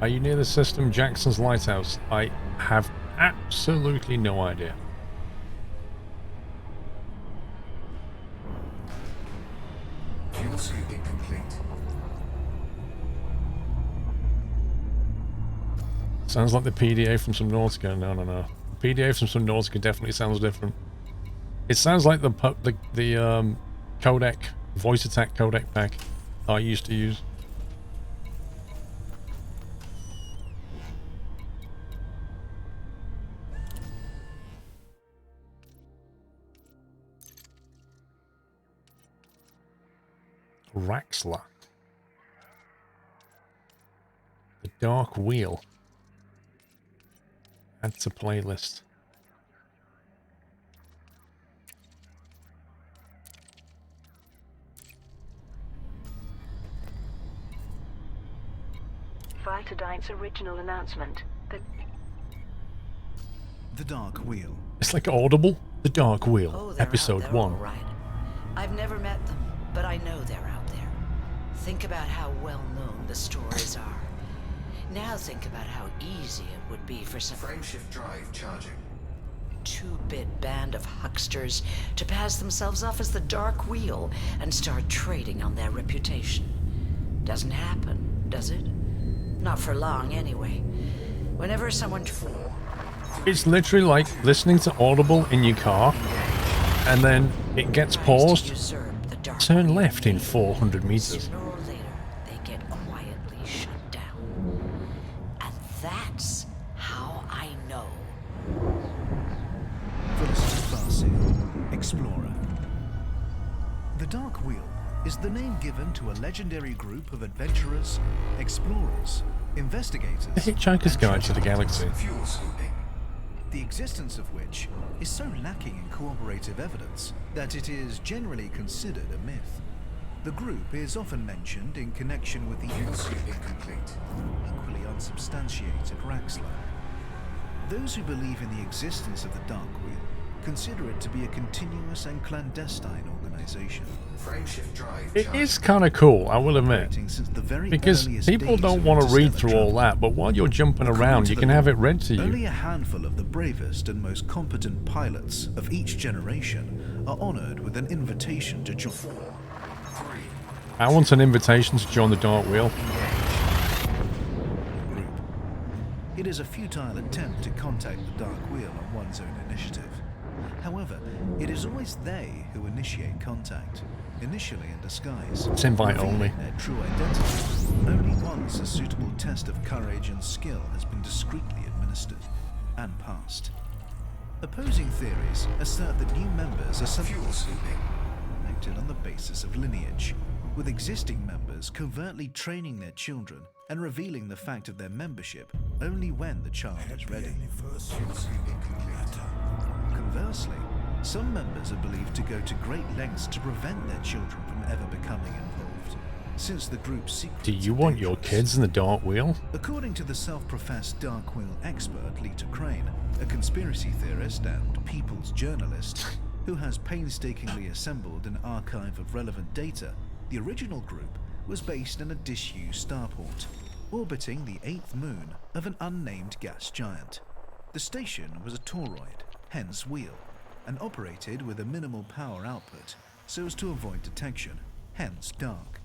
Are you near the system Jackson's Lighthouse? I have absolutely no idea. Fuel scooping complete. Sounds like the PDA from Subnautica. No, no, no. The PDA from Subnautica definitely sounds different. It sounds like the codec, voice attack codec pack I used to use. Raxla. The Dark Wheel. Add to playlist. Vitadine's original announcement. The Dark Wheel. It's like Audible. The Dark Wheel. Oh, they're Episode out there, 1. all right. I've never met them, but I know they're out there. Think about how well known the stories are. Now think about how easy it would be for some Frameshift drive charging. two-bit band of hucksters to pass themselves off as the Dark Wheel and start trading on their reputation. Doesn't happen, does it? Not for long, anyway. Whenever someone... It's literally like listening to Audible in your car, and then it gets paused. Turn left in 400 meters. Sooner or later, they get quietly shut down. And that's how I know. Farsi, Explorer. The Dark Wheel is the name given to a legendary group of adventurers, explorers, investigators, The Hitchhiker's Guide to the Galaxy. Fuel scooping. the existence of which is so lacking in corroborative evidence that it is generally considered a myth. The group is often mentioned in connection with the Fuel scooping complete. equally unsubstantiated Raxla. Those who believe in the existence of the Dark Wheel consider it to be a continuous and clandestine organization. Frameshift drive It charging. is kind of cool, I will admit. Operating since the very Because earliest people days don't of want to read interstellar through all travel. that, but while you're jumping According around, to you the can have it lore, read to Only you. a handful of the bravest and most competent pilots of each generation are honored with an invitation to join. 4, 3, I want an invitation to join the Dark Wheel. Group. It is a futile attempt to contact the Dark Wheel on one's own initiative. However, it is always they who initiate contact, initially in disguise. It's invite revealing only. Their true identity. Only once a suitable test of courage and skill has been discreetly administered and passed. Opposing theories assert that new members are fuel scooping. selected on the basis of lineage, with existing members covertly training their children and revealing the fact of their membership only when the child is ready. Fuel scooping complete. Conversely, some members are believed to go to great lengths to prevent their children from ever becoming involved, since the group's secrets Do you are want your dangerous. kids in the Dark Wheel? According to the self-professed Dark Wheel expert Lita Crane, a conspiracy theorist and people's journalist who has painstakingly assembled an archive of relevant data, the original group was based in a disused starport, orbiting the 8th moon of an unnamed gas giant. The station was a toroid, hence wheel, and operated with a minimal power output so as to avoid detection, hence dark.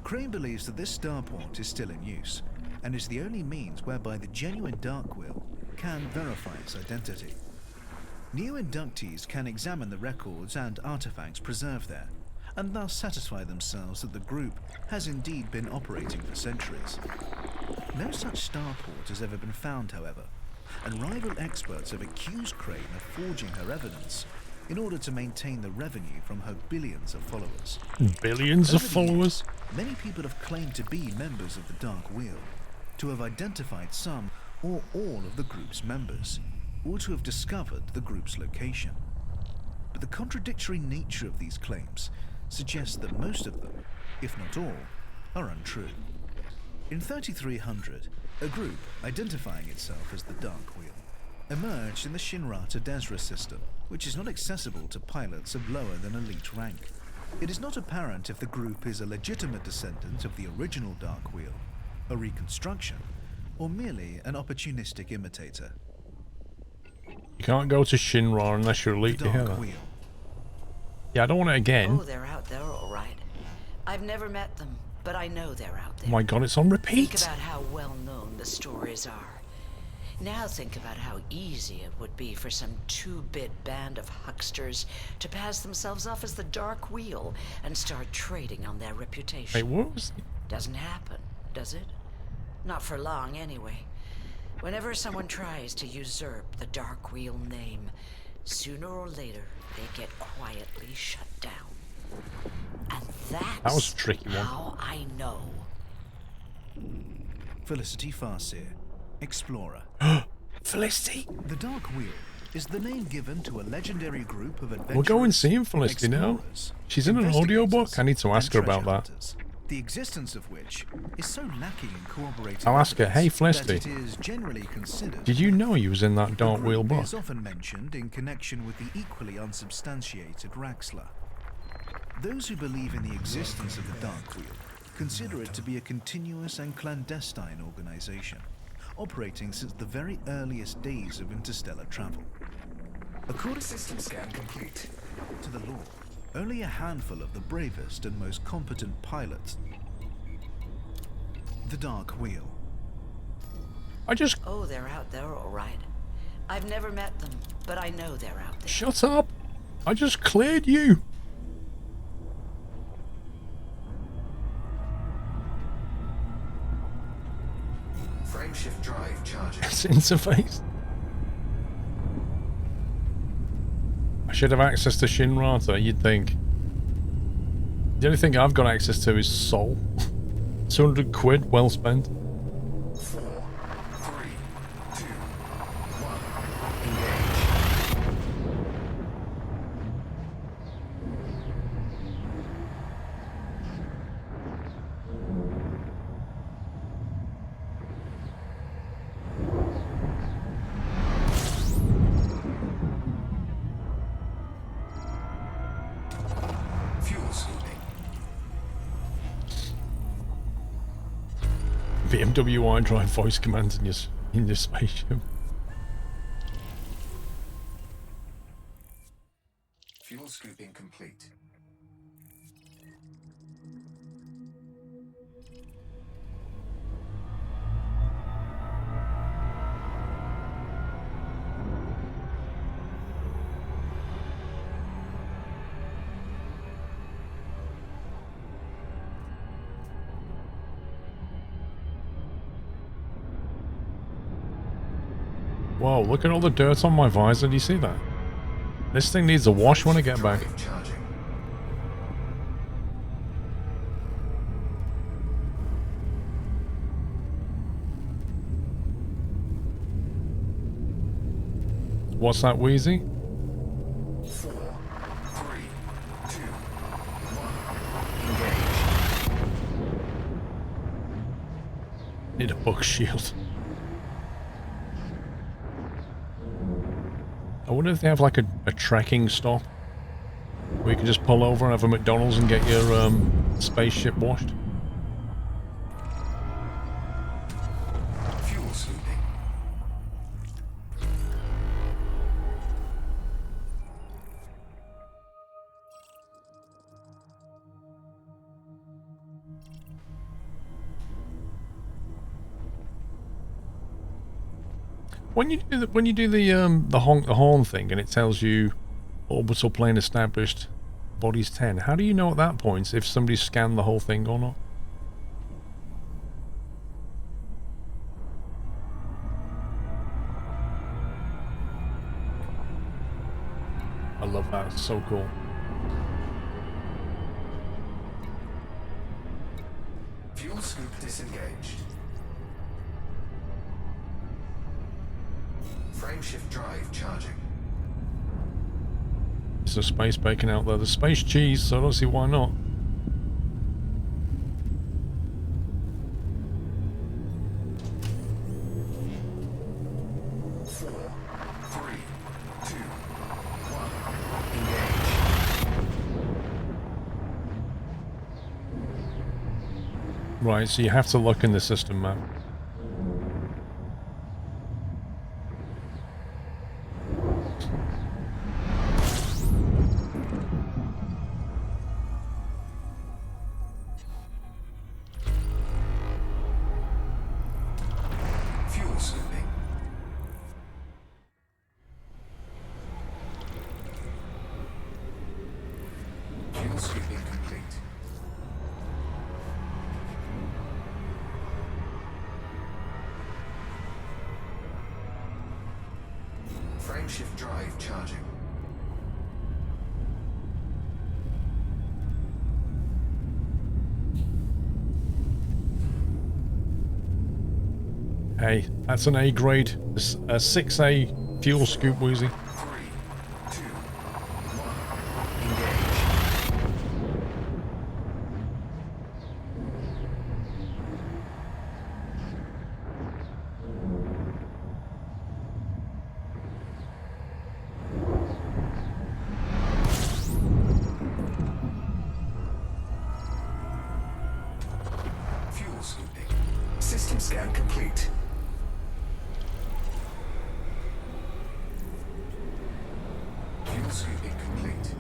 Crane believes that this starport is still in use and is the only means whereby the genuine Dark Wheel can verify its identity. New inductees can examine the records and artifacts preserved there, and thus satisfy themselves that the group has indeed been operating for centuries. No such starport has ever been found, however, and rival experts have accused Crane of forging her evidence in order to maintain the revenue from her billions of followers. Billions of Over the followers? years, many people have claimed to be members of the Dark Wheel, to have identified some or all of the group's members, or to have discovered the group's location. But the contradictory nature of these claims suggests that most of them, if not all, are untrue. In 3300, a group identifying itself as the Dark Wheel emerged in the Shinrata Desra system, which is not accessible to pilots of lower than elite rank. It is not apparent if the group is a legitimate descendant of the original Dark Wheel, a reconstruction, or merely an opportunistic imitator. You can't go to Shinra unless you're elite The to hear Dark that. Wheel. Yeah, I don't want it again. Oh, they're out there, all right. I've never met them, but I know they're out Oh there. my god, it's on repeat. Think about how well known the stories are. Now think about how easy it would be for some two-bit band of hucksters to pass themselves off as the Dark Wheel and start trading on their reputation. Wait, what was... Doesn't happen, does it? Not for long, anyway. Whenever someone tries to usurp the Dark Wheel name, sooner or later they get quietly shut down. And that's That was a tricky one. how I know. Felicity Farseer, Explorer. Felicity! The Dark Wheel is the name given to a legendary group of adventurers. We're going seeing Felicity now. explorers, She's in an audiobook. I need to ask her and about treasure that. hunters, the existence of which is so lacking in corroborated I'll ask her, evidence "Hey, Felicity, that it is generally considered did you know you was in that Dark Wheel book?" is often mentioned in connection with the equally unsubstantiated Raxler. Those who believe in the existence of the Dark Wheel consider it to be a continuous and clandestine organization, operating since the very earliest days of interstellar travel. According System scan complete. to the law, only a handful of the bravest and most competent pilots. The Dark Wheel. I just... Oh, they're out there, all right. I've never met them, but I know they're out there. Shut up! I just cleared you! Frameshift drive charging. It's interface. I should have access to Shinrata, you'd think. The only thing I've got access to is Soul. 200 quid, well spent. 4, 3, 2, 1. Engage. Fuel scooping. BMW iDrive voice commands in your spaceship. Fuel scooping complete. Whoa, look at all the dirt on my visor, do you see that? This thing needs a wash when I get back. Drive charging. What's that, Wheezy? 4, 3, 2, 1. Engage. Need a bug shield. I wonder if they have like a tracking stop where you can just pull over and have a McDonald's and get your spaceship washed. Fuel scooping. When you do the honk the horn thing and it tells you orbital plane established, body's 10, how do you know at that point if somebody scanned the whole thing or not? I love that, it's so cool. Fuel scoop disengaged. Frameshift drive charging. There's a space bacon out there. There's space cheese, so I don't see why not. Four, three, two, one. Engage. Right, so you have to look in the system map. Frameshift drive charging. Hey, that's an A grade. It's a 6A fuel scoop, Woozy. 3, 2, 1. Engage. Fuel scooping. System scan complete. Fuel scooping complete.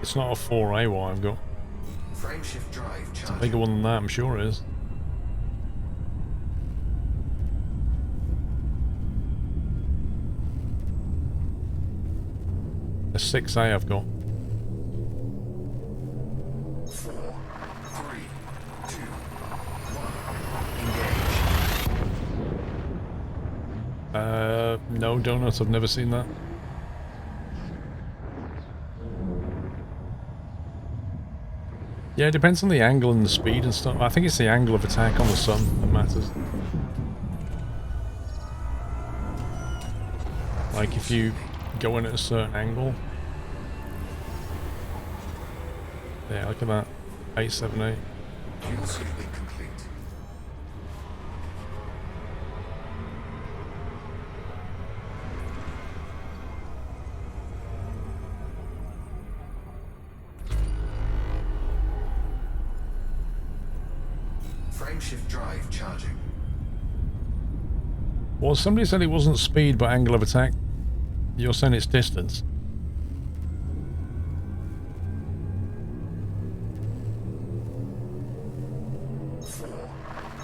It's not a 4A what I've got. Frameshift drive It's a charging. bigger one than that, I'm sure it is. A 6A I've got. 4, 3, 2, 1. Engage. No, donuts, I've never seen that. Yeah, it depends on the angle and the speed and stuff. I think it's the angle of attack on the sun that matters. Like if you go in at a certain angle. Yeah, look at that. 878. Fuel scooping complete. Frameshift drive charging. Well, somebody said it wasn't speed but angle of attack. You're saying it's distance. Four,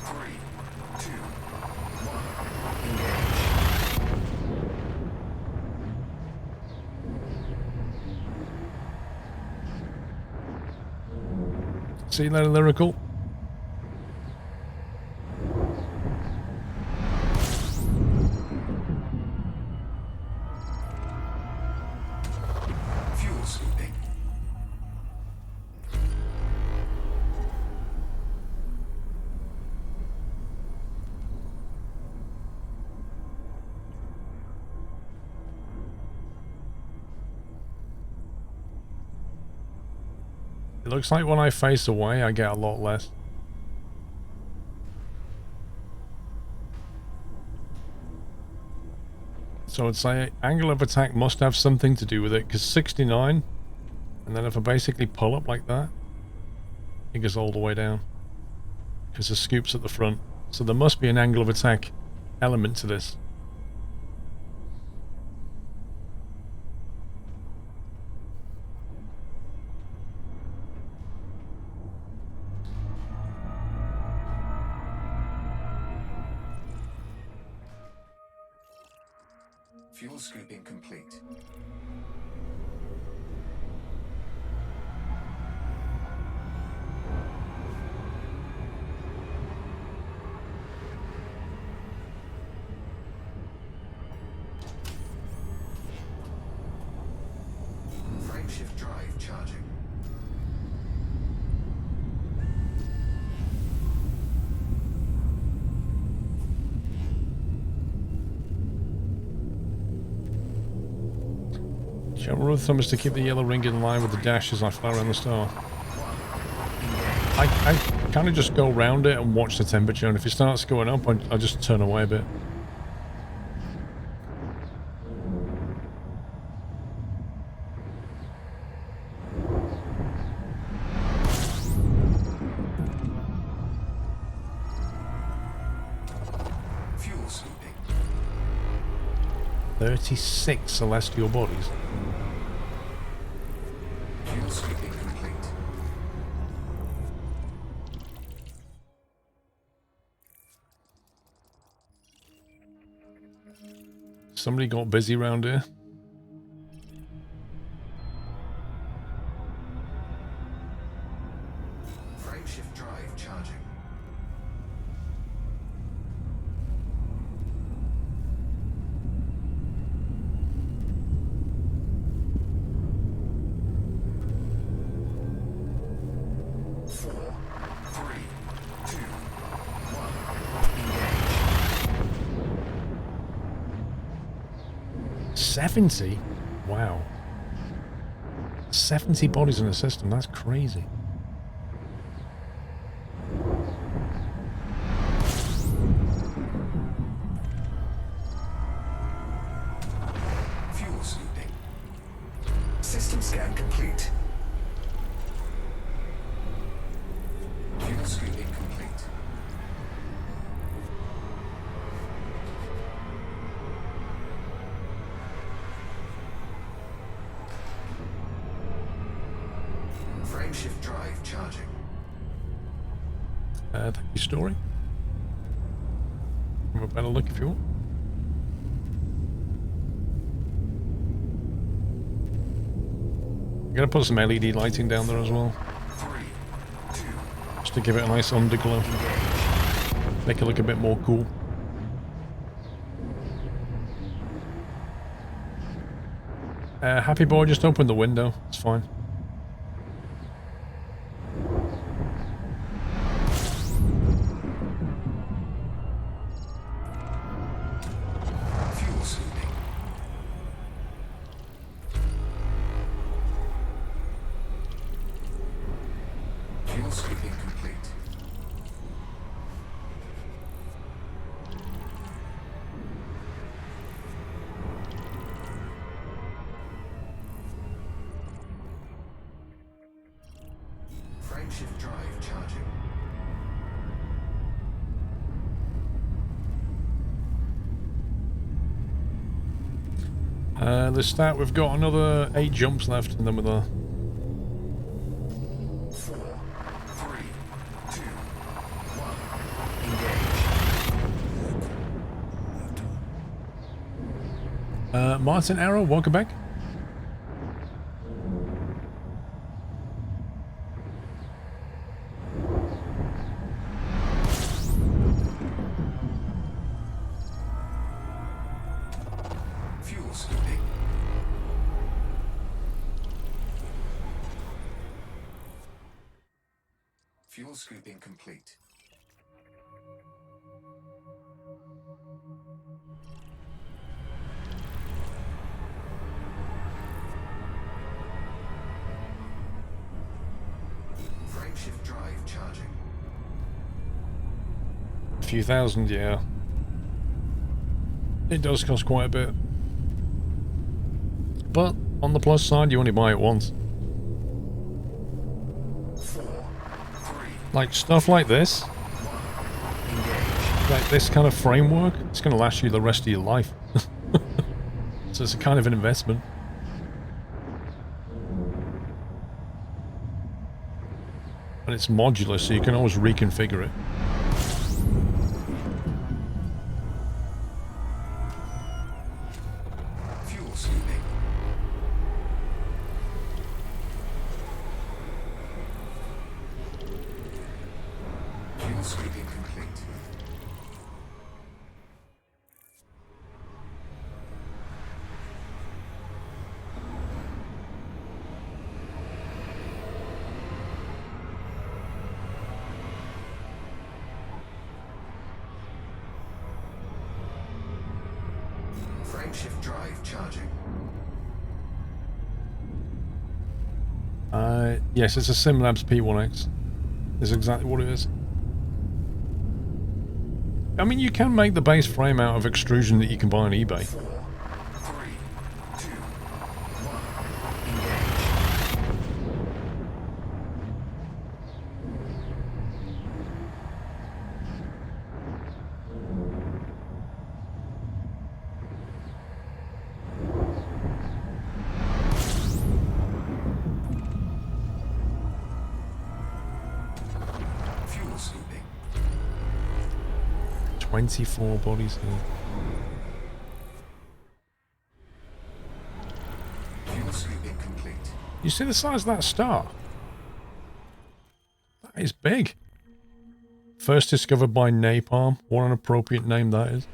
three, two, one. Engage. See that lyrical? Fuel scooping. It looks like when I face away, I get a lot less. So I'd say angle of attack must have something to do with it, because 69, and then if I basically pull up like that, it goes all the way down. Because the scoop's at the front. So there must be an angle of attack element to this. Fuel scooping complete. Frameshift drive charging. General rule of thumb is to keep the yellow ring in line with the dash as I fly around the star. I kind of just go around it and watch the temperature, and if it starts going up, I just turn away a bit. Fuel scooping. 36 celestial bodies. Fuel scooping complete. Somebody got busy around here. Frameshift drive charging. 70? Wow. 70 bodies in the system, that's crazy. Fuel scooping. System scan complete. Fuel scooping complete. Frameshift drive charging. Thank you, Story. Have a better look if you want. I'm gonna put some LED lighting down there as well, 3, 2, just to give it a nice underglow. Make it look a bit more cool. Happy boy, just open the window. It's fine. fuel scooping. Fuel scooping complete. Frameshift drive charging. The stat, we've got another 8 jumps left, and then we're there. 4, 3, 2, 1. Engage. Martin Arrow, welcome back. Fuel scooping. Fuel scooping complete. Frameshift drive charging. A few thousand, yeah. It does cost quite a bit. But, on the plus side, you only buy it once. 4, 3, Like, stuff like this, like this kind of framework, it's going to last you the rest of your life. So it's a kind of an investment. And it's modular, so you can always reconfigure it. fuel scooping. Fuel scooping complete. Frameshift drive charging. Yes, it's a SimLabs P1X. Is exactly what it is. I mean, you can make the base frame out of extrusion that you can buy on eBay. 4, 3, 2, 1. Engage. Fuel scooping. 24 bodies here. Fuel scooping complete. You see the size of that star? That is big. First discovered by Napalm. What an appropriate name that is.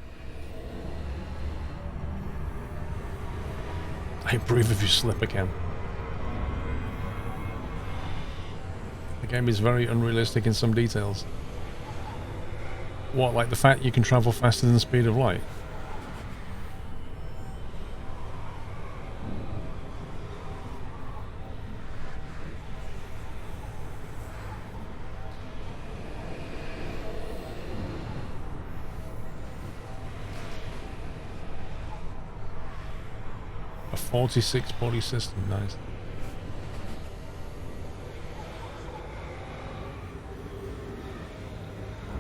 I approve of your slip again. The game is very unrealistic in some details. What, like the fact you can travel faster than the speed of light? A 46 body system, nice.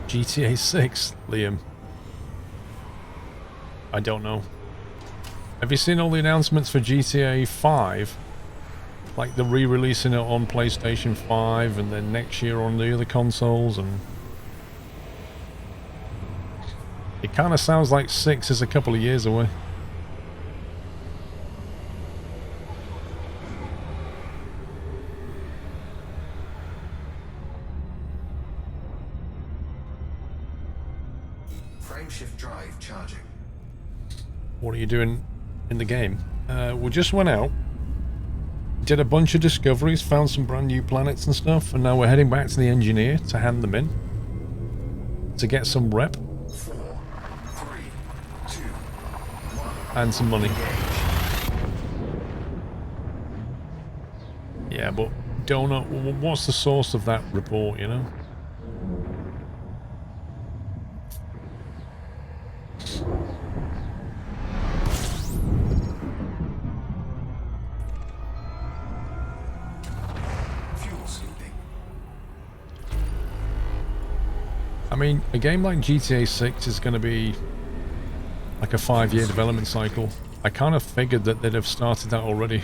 GTA 6, Liam. I don't know. Have you seen all the announcements for GTA 5? Like they're re-releasing it on PlayStation 5 and then next year on the other consoles, and it kind of sounds like 6 is a couple of years away. Frameshift drive charging. What are you doing in the game? We just went out, did a bunch of discoveries, found some brand new planets and stuff, and now we're heading back to the engineer to hand them in to get some rep 4, 3, 2, 1. and some money. Yeah, but don't know what's the source of that report, you know? I mean, a game like GTA 6 is going to be like a 5-year development cycle. I kind of figured that they'd have started that already.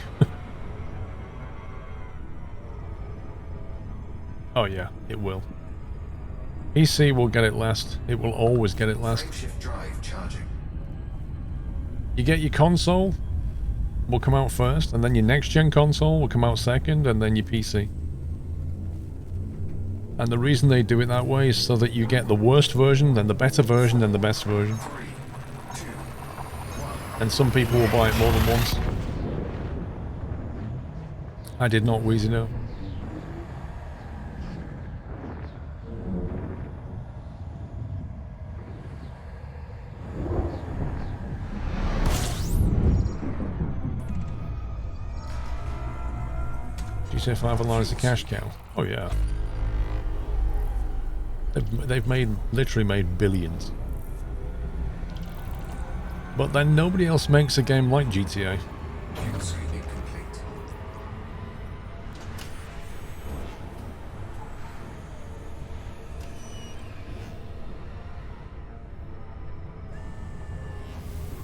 Oh yeah, it will. PC will get it last. It will always get it last. Drive charging. You get your console will come out first, and then your next-gen console will come out second, and then your PC. And the reason they do it that way is so that you get the worst version, then the better version, then the best version. 3, 2, 1. And some people will buy it more than once. I did not, Wheezy, know. GTA 5 Online is a cash cow. Oh yeah. They've literally made billions. But then nobody else makes a game like GTA. Fuel sweeping complete.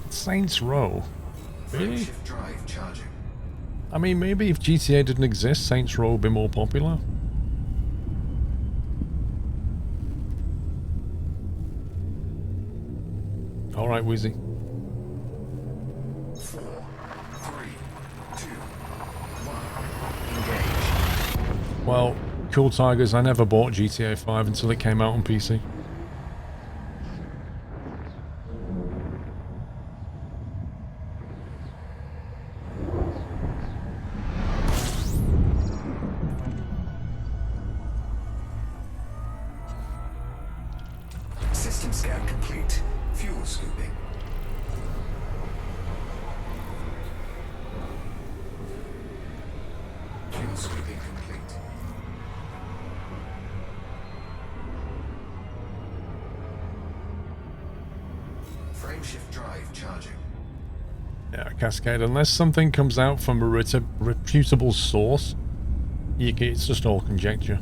Saints Row? Really? Frameshift drive charging. I mean, maybe if GTA didn't exist, Saints Row would be more popular. Alright, Wheezy. 4, 3, 2, 1. Engage. Well, cool tigers, I never bought GTA 5 until it came out on PC. System scan complete. Fuel scooping. Fuel scooping complete. Frameshift drive charging. Yeah, Cascade, unless something comes out from a reputable source, it's just all conjecture.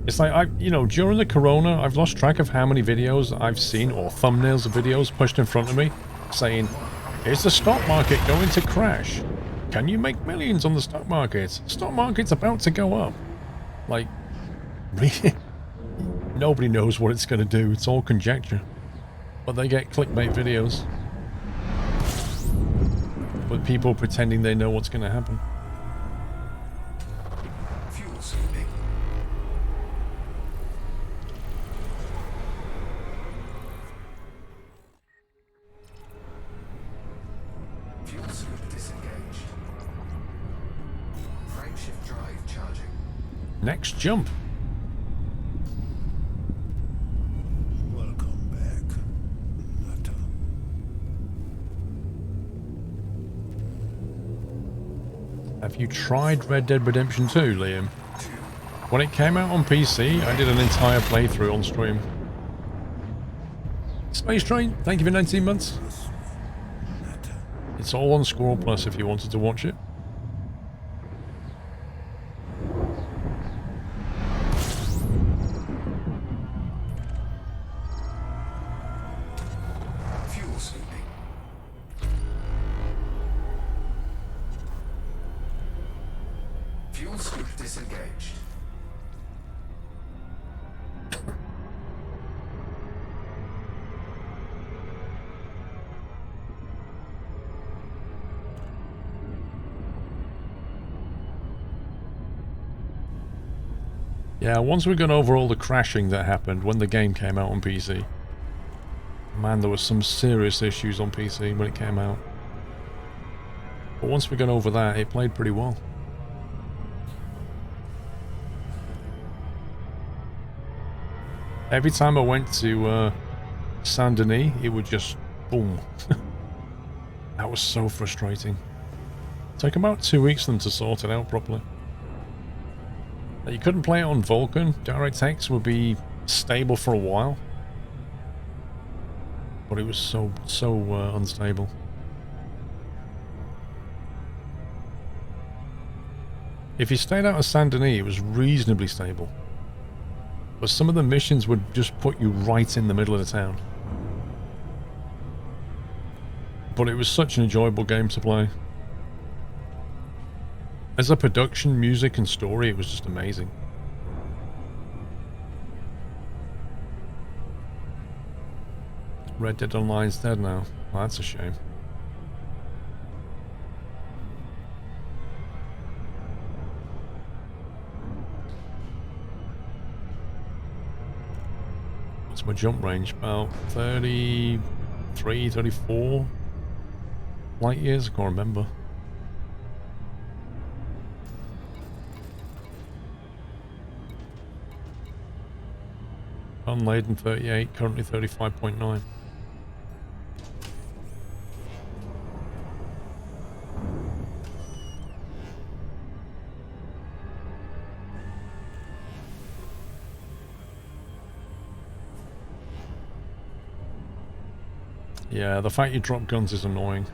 It's like, you know, during the corona, I've lost track of how many videos I've seen, or thumbnails of videos pushed in front of me, saying, is the stock market going to crash? Can you make millions on the stock market? Stock market's about to go up. Like, really? Nobody knows what it's going to do. It's all conjecture. But they get clickbait videos with people pretending they know what's going to happen. Fuel scooping. Fuel scoop disengaged. Frameshift drive charging. Next jump. Welcome back, Nutter. Have you tried Red Dead Redemption 2, Liam? When it came out on PC, I did an entire playthrough on stream. Space Train, thank you for 19 months. It's all on SquirrelPlus if you wanted to watch it. Fuel scooping. Fuel scoop disengaged. Yeah, once we got over all the crashing that happened when the game came out on PC. Man, there was some serious issues on PC when it came out. But once we got over that, it played pretty well. Every time I went to Saint Denis, it would just boom. That was so frustrating. It took about 2 weeks for them to sort it out properly. You couldn't play it on Vulkan. DirectX would be stable for a while, but it was so unstable. If you stayed out of Saint Denis, it was reasonably stable, but some of the missions would just put you right in the middle of the town. But it was such an enjoyable game to play. As a production, music, and story, it was just amazing. Red Dead Online's dead now. Well, that's a shame. What's my jump range? About 33, 34 light years? I can't remember. Unladen 38, currently 35.9. Yeah, the fact you drop guns is annoying.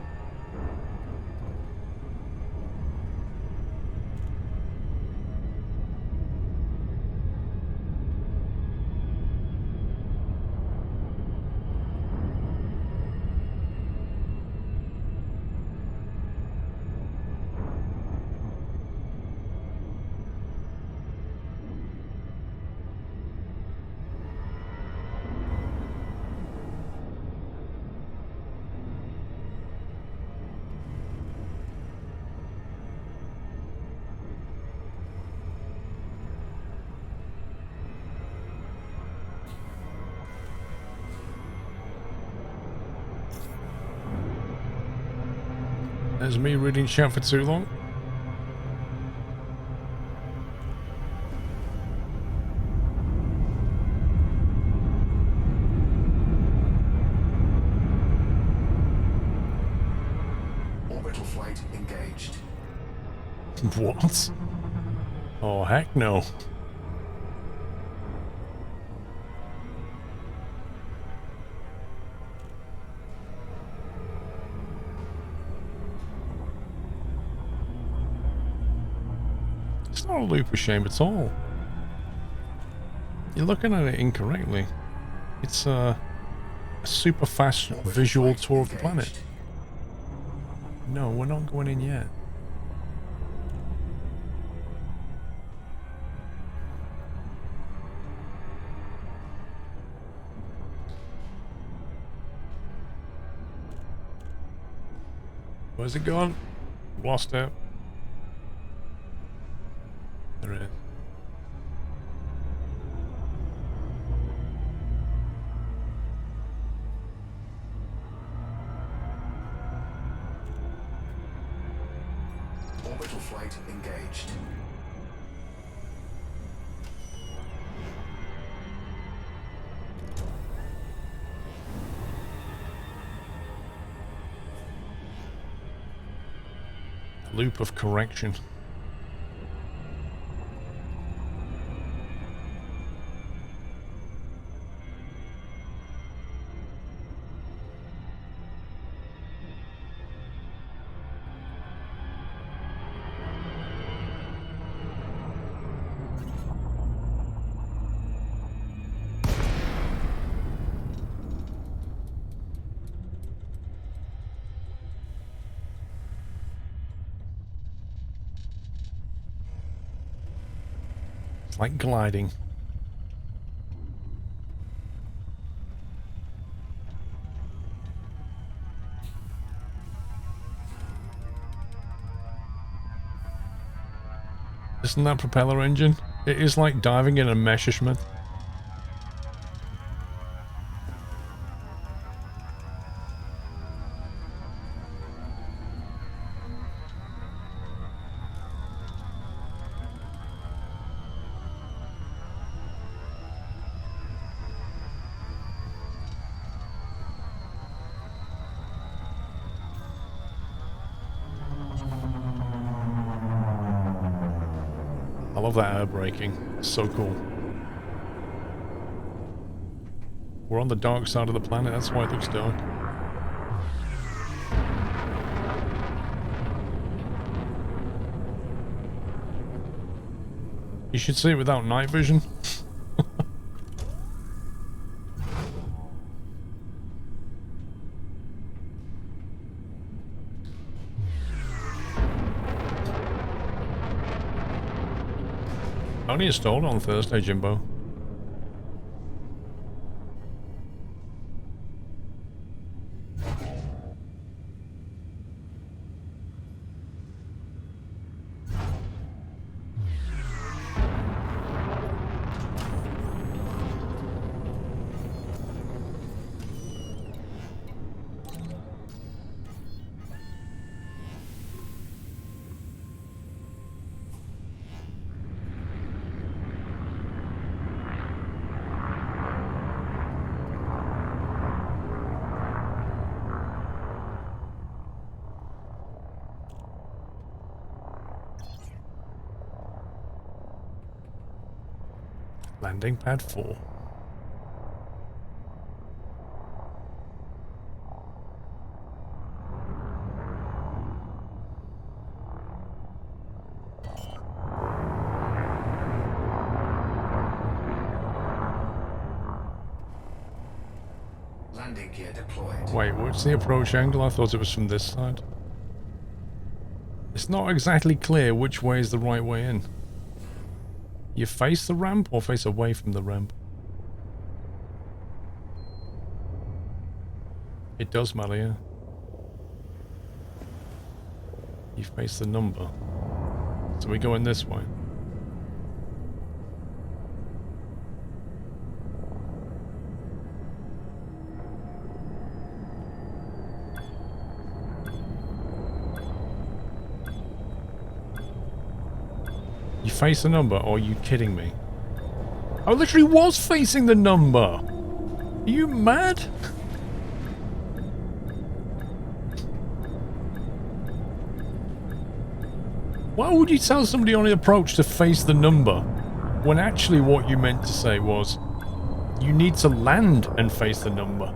There's me reading chat for too long. Orbital flight engaged. What? Oh, heck no. It's not a loop of shame at all. You're looking at it incorrectly. It's a super fast visual tour of the planet. No, we're not going in yet. Where's it gone? Lost it. There it is. Orbital flight engaged. Loop of correction. It's like gliding. Isn't that propeller engine? It is like diving in a Messerschmitt. I love that air braking. It's so cool. We're on the dark side of the planet, that's why it looks dark. You should see it without night vision. Only installed on Thursday, Jimbo. Landing pad 4. Landing gear deployed. Wait, what's the approach angle? I thought it was from this side. It's not exactly clear which way is the right way in. You face the ramp or face away from the ramp? It does matter, yeah. You face the number. So we're going this way. You face the number, or are you kidding me? I literally was facing the number! Are you mad? Why would you tell somebody on the approach to face the number, when actually what you meant to say was, you need to land and face the number?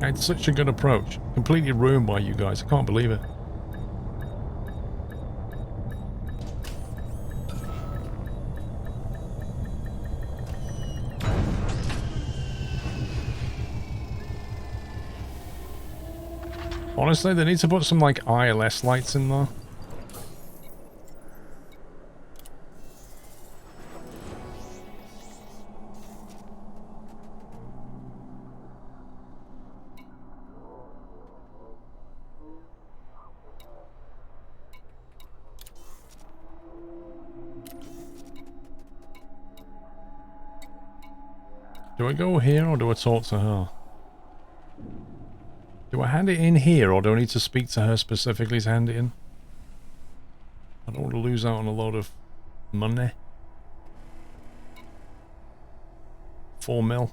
It's such a good approach. Completely ruined by you guys. I can't believe it. Honestly, they need to put some like ILS lights in there. Do I go here or do I talk to her? Do I hand it in here or do I need to speak to her specifically to hand it in? I don't want to lose out on a lot of money. 4 mil.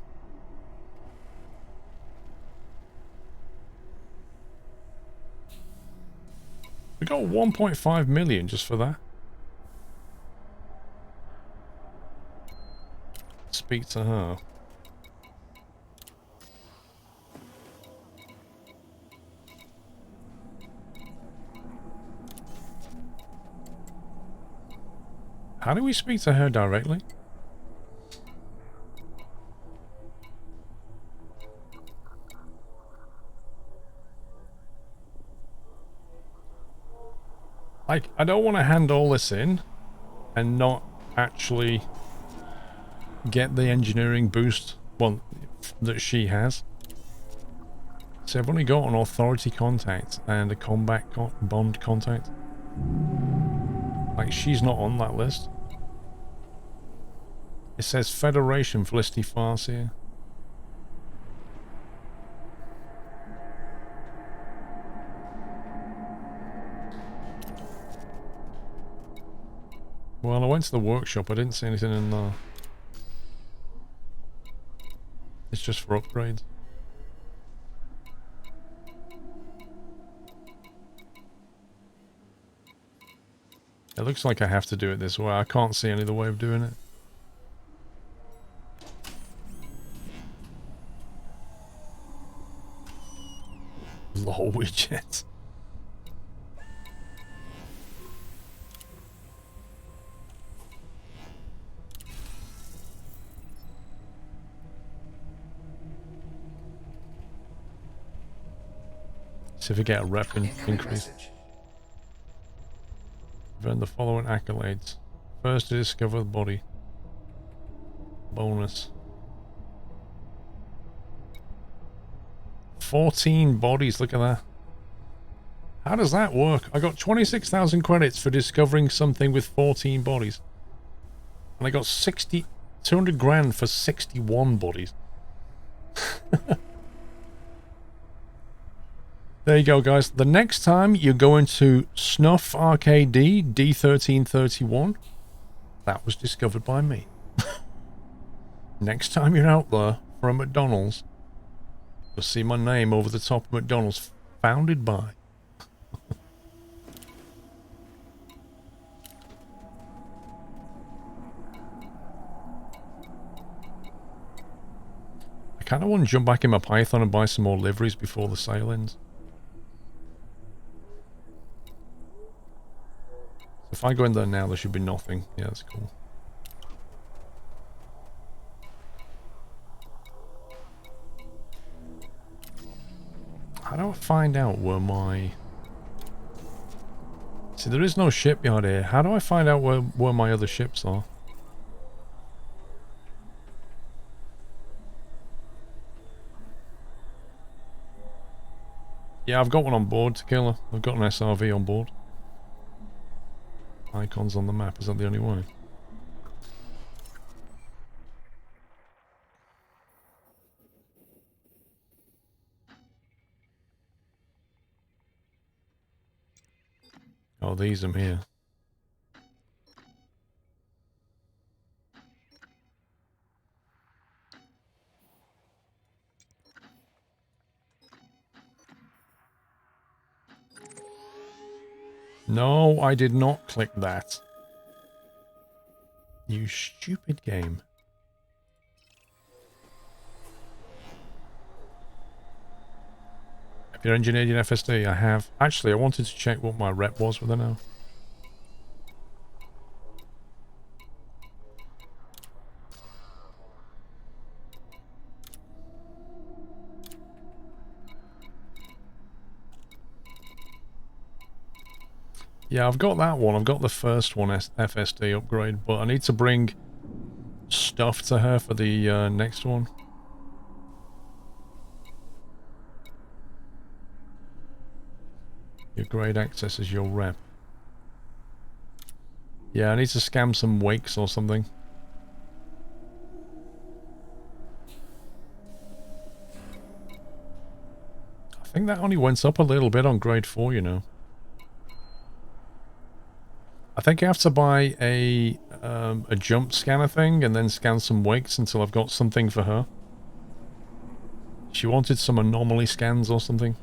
We got 1.5 million just for that. Speak to her. How do we speak to her directly? Like, I don't want to hand all this in and not actually get the engineering boost, well, that she has. So I've only got an authority contact and a combat bond contact. Like, she's not on that list. It says Federation Felicity Farseer. Well, I went to the workshop. I didn't see anything in there. It's just for upgrades. It looks like I have to do it this way. I can't see any other way of doing it. Lol, widget. See if we get a rep increase. Earn the following accolades. First to discover the body. Bonus. 14 bodies, look at that. How does that work? I got 26,000 credits for discovering something with 14 bodies. And I got 200 grand for 61 bodies. There you go, guys. The next time you go into Snuff Arcade D1331, that was discovered by me. Next time you're out there for a McDonald's, you'll see my name over the top of McDonald's, founded by. I kind of want to jump back in my Python and buy some more liveries before the sale ends. If I go in there now, there should be nothing. Yeah, that's cool. How do I find out where my... See, there is no shipyard here. How do I find out where my other ships are? Yeah, I've got one on board, Tequila. I've got an SRV on board. Icons on the map, is that the only way? Oh, these I'm here. No, I did not click that. You stupid game. Have you engineered your FSD? I have. Actually, I wanted to check what my rep was with it now. Yeah, I've got that one. I've got the first one, FSD upgrade, but I need to bring stuff to her for the next one. Your grade access is your rep. Yeah, I need to scam some wakes or something. I think that only went up a little bit on grade 4, you know. I think I have to buy a jump scanner thing and then scan some wakes until I've got something for her. She wanted some anomaly scans or something.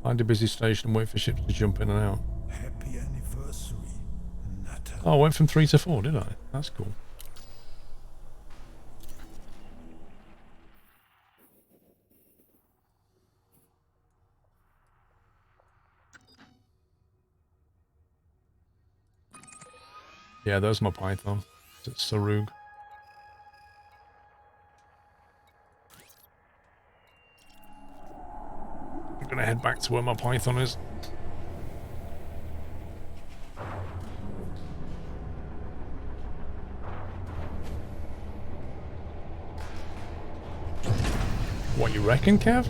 Find a busy station and wait for ships to jump in and out. Happy anniversary, Natalie. Oh, I went from 3 to 4, did I? That's cool. Yeah, there's my python. It's Sarug. I'm gonna head back to where my python is. What, you reckon, Kev?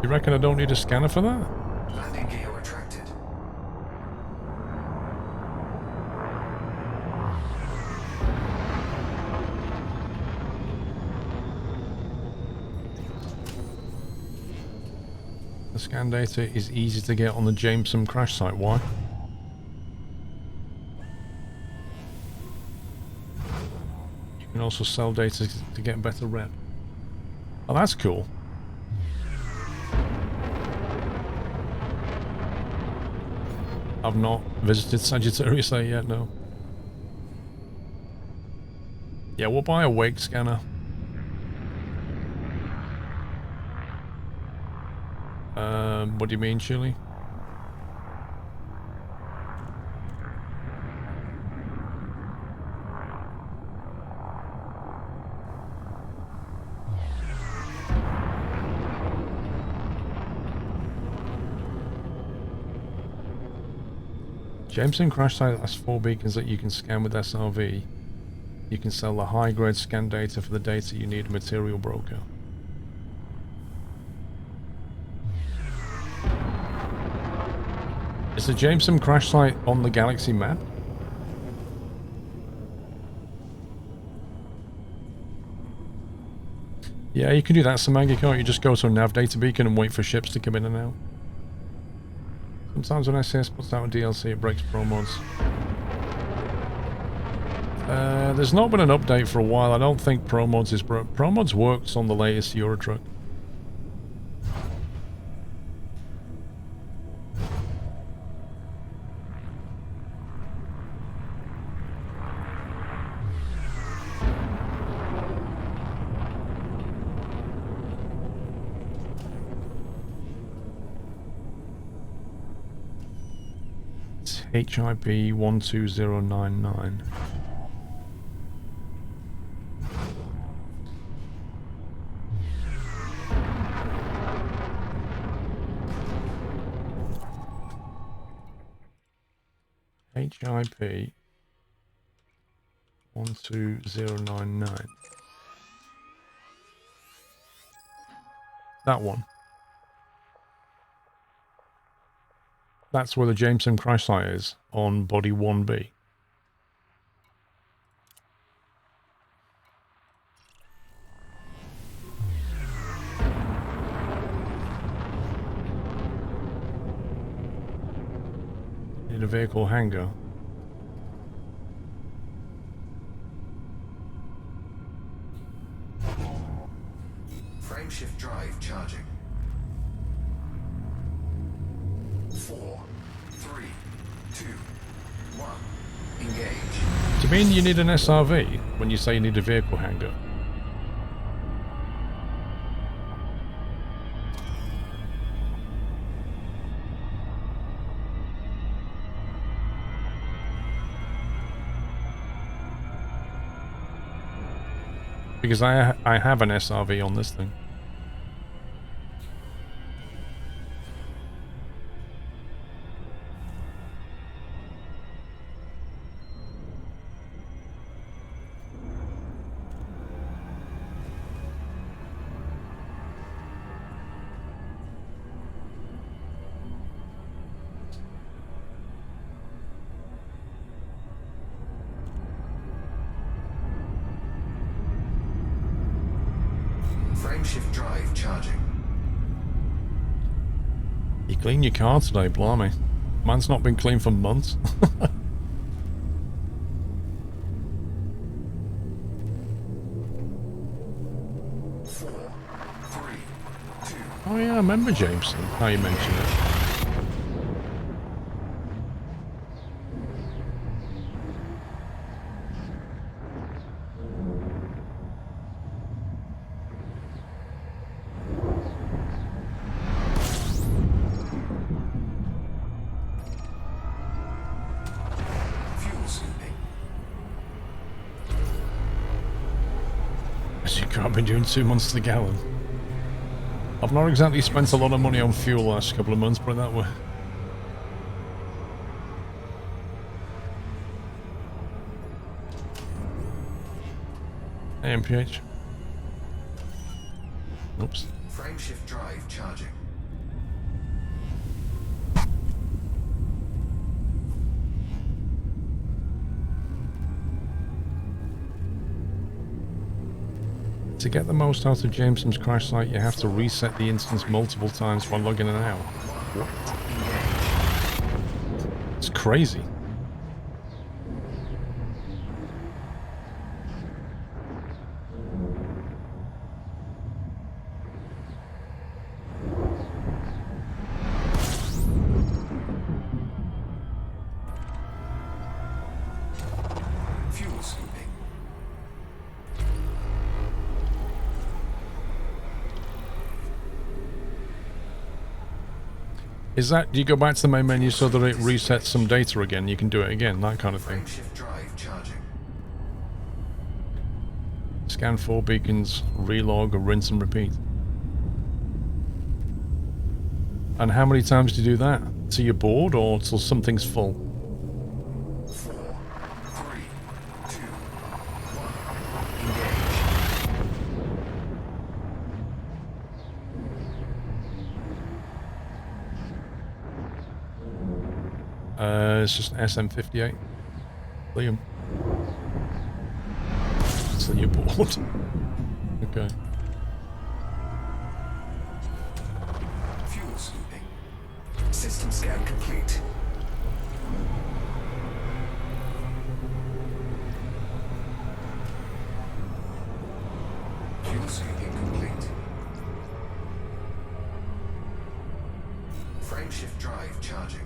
You reckon I don't need a scanner for that? Landing gear retracted. The scan data is easy to get on the Jameson crash site. Why? You can also sell data to get better rep. Oh, that's cool. I've not visited Sagittarius A yet, no. Yeah, we'll buy a wake scanner. What do you mean, Chili? Jameson crash site has 4 beacons that you can scan with SRV. You can sell the high-grade scan data for the data you need a material broker. Is the Jameson crash site on the Galaxy map? Yeah, you can do that, Samangi, can't you? Just go to a nav data beacon and wait for ships to come in and out. Sometimes when SAS puts out a DLC, it breaks pro mods. There's not been an update for a while. I don't think pro mods is broke. Pro mods works on the latest Euro truck. HIP 12099. HIP 12099. That one. That's where the Jameson crash site is, on body 1B. Need a vehicle hangar. Frameshift drive charging. 4, 3, 2, 1. Engage. Do you mean you need an SRV when you say you need a vehicle hangar? Because I have an SRV on this thing. Frameshift drive charging. You clean your car today, blimey. Mine's not been clean for months. 4, 3, 2. Oh yeah, I remember Jameson, now you mention it. Fuel scooping. God, I've been doing 2 months to the gallon. I've not exactly spent a lot of money on fuel the last couple of months, put it that way. AMPH. Oops. Frameshift drive charging. To get the most out of Jameson's crash site, you have to reset the instance multiple times while logging in and out. What? It's crazy. Fuel scooping. Is that, do you go back to the main menu so that it resets some data again? You can do it again, that kind of thing. Frameshift drive charging. Scan 4 beacons, relog, or rinse and repeat. And how many times do you do that? Till you're bored or till something's full? 4, 3, 2, 1, engage. It's just SM58. Liam. So you're bored. Okay. Fuel scooping. System scan complete. Fuel scooping complete. Frameshift drive charging.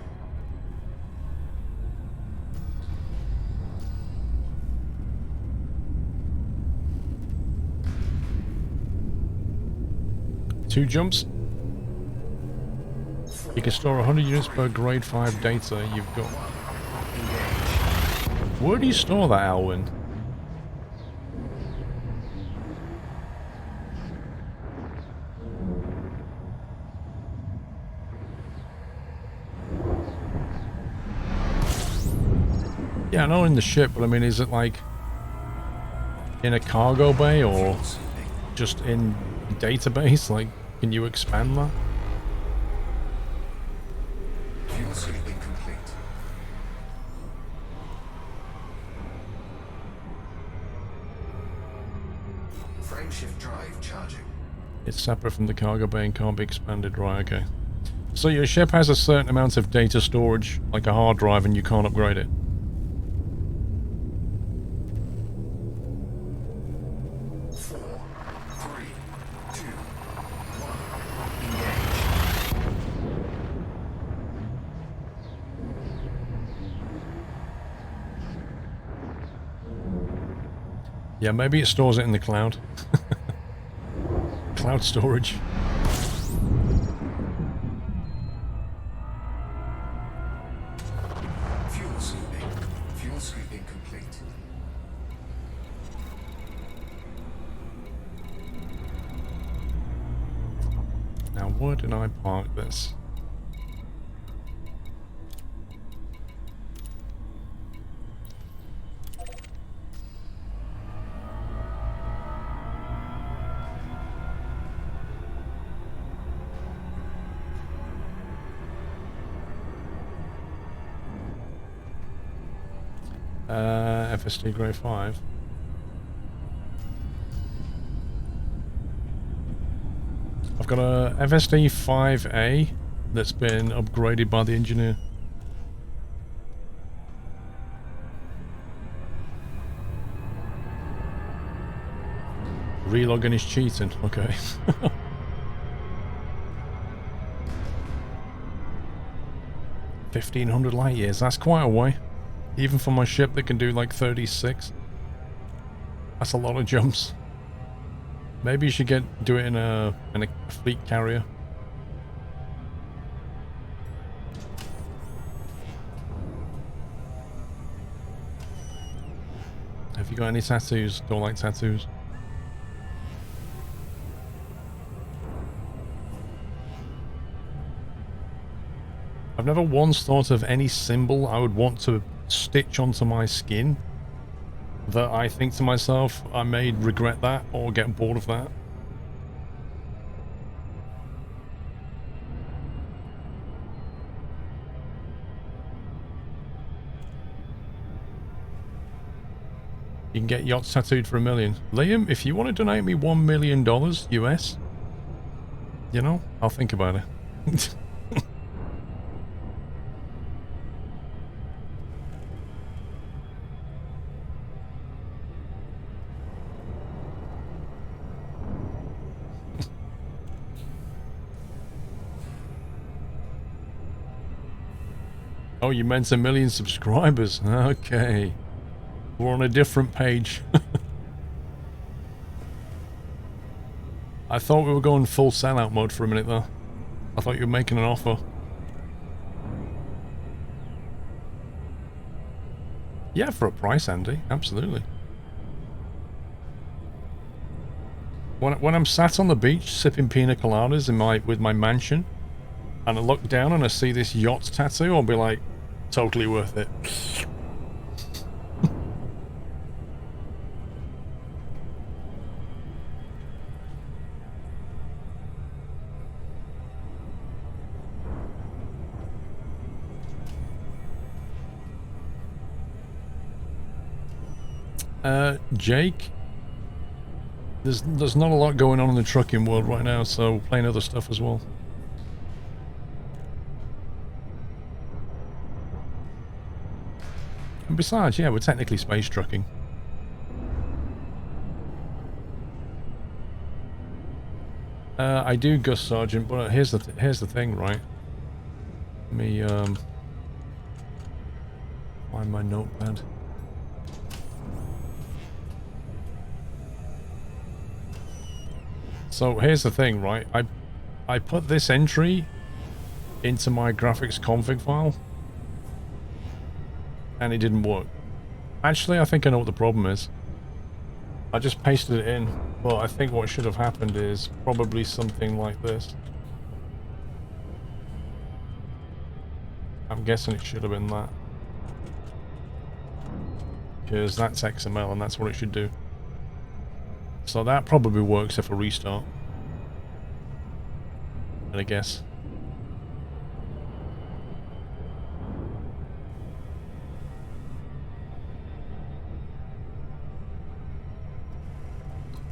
Two jumps. You can store 100 units per grade 5 data you've got. Where do you store that, Alwyn? Yeah, I know in the ship, but I mean, is it like in a cargo bay or just in database? Like, can you expand that? Fuel sweeping complete. Frameshift drive charging. It's separate from the cargo bay and can't be expanded, right? Okay. So your ship has a certain amount of data storage, like a hard drive, and you can't upgrade it. Yeah, maybe it stores it in the cloud. Cloud storage. Fuel sweeping. Fuel sweeping complete. Now, where did I park this? FSD grade 5. I've got a FSD 5A that's been upgraded by the engineer. Relogging is cheating, okay. 1500 light years, that's quite a way. Even for my ship that can do like 36. That's a lot of jumps. Maybe you should do it in a fleet carrier. Have you got any tattoos? Don't like tattoos. I've never once thought of any symbol I would want to stitch onto my skin that I think to myself, I may regret that or get bored of that. You can get yachts tattooed for $1 million. Liam, if you want to donate me $1 million US, you know, I'll think about it. Oh, you meant 1 million subscribers. Okay. We're on a different page. I thought we were going full sellout mode for a minute though. I thought you were making an offer. Yeah, for a price, Andy. Absolutely. When I'm sat on the beach sipping pina coladas with my mansion, and I look down and I see this yacht tattoo, I'll be like, totally worth it. Jake, there's not a lot going on in the trucking world right now, so playing other stuff as well. And besides, yeah, we're technically space trucking. I do, Gus Sergeant, but here's the thing, right? Let me find my notepad. So here's the thing, right? I put this entry into my graphics config file and it didn't work. Actually, I think I know what the problem is. I just pasted it in, but I think what should have happened is probably something like this. I'm guessing it should have been that. Because that's XML and that's what it should do. So that probably works if I restart. And I guess.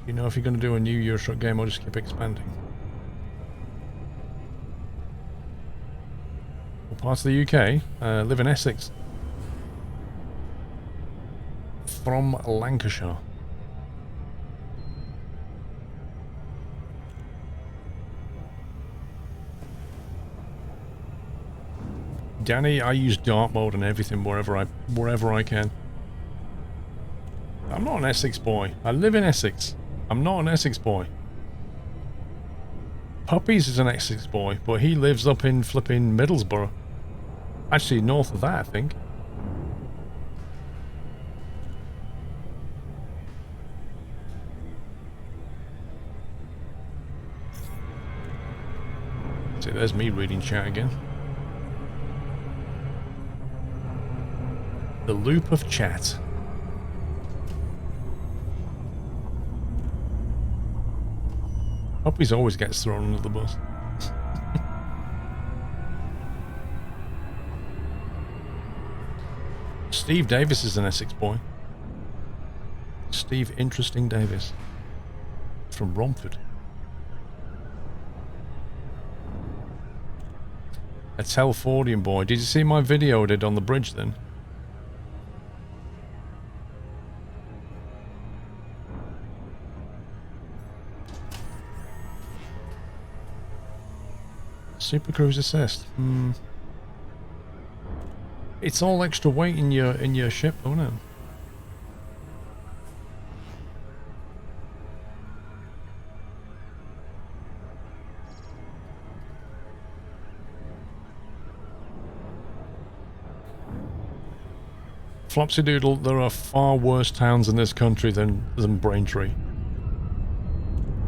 You know, if you're going to do a new Eurotruck game, I'll just keep expanding. What parts of the UK? Live in Essex. From Lancashire. Danny, I use dark mode and everything wherever I can. I'm not an Essex boy. I live in Essex. I'm not an Essex boy. Puppies is an Essex boy, but he lives up in flipping Middlesbrough. Actually, north of that, I think. See, there's me reading chat again. The loop of chat. Puppies always gets thrown under the bus. Steve Davis is an Essex boy. Steve Interesting Davis. From Romford. A Telfordian boy. Did you see my video I did on the bridge then? Super Cruise Assist. It's all extra weight in your ship, isn't it? Flopsy Doodle, there are far worse towns in this country than Braintree.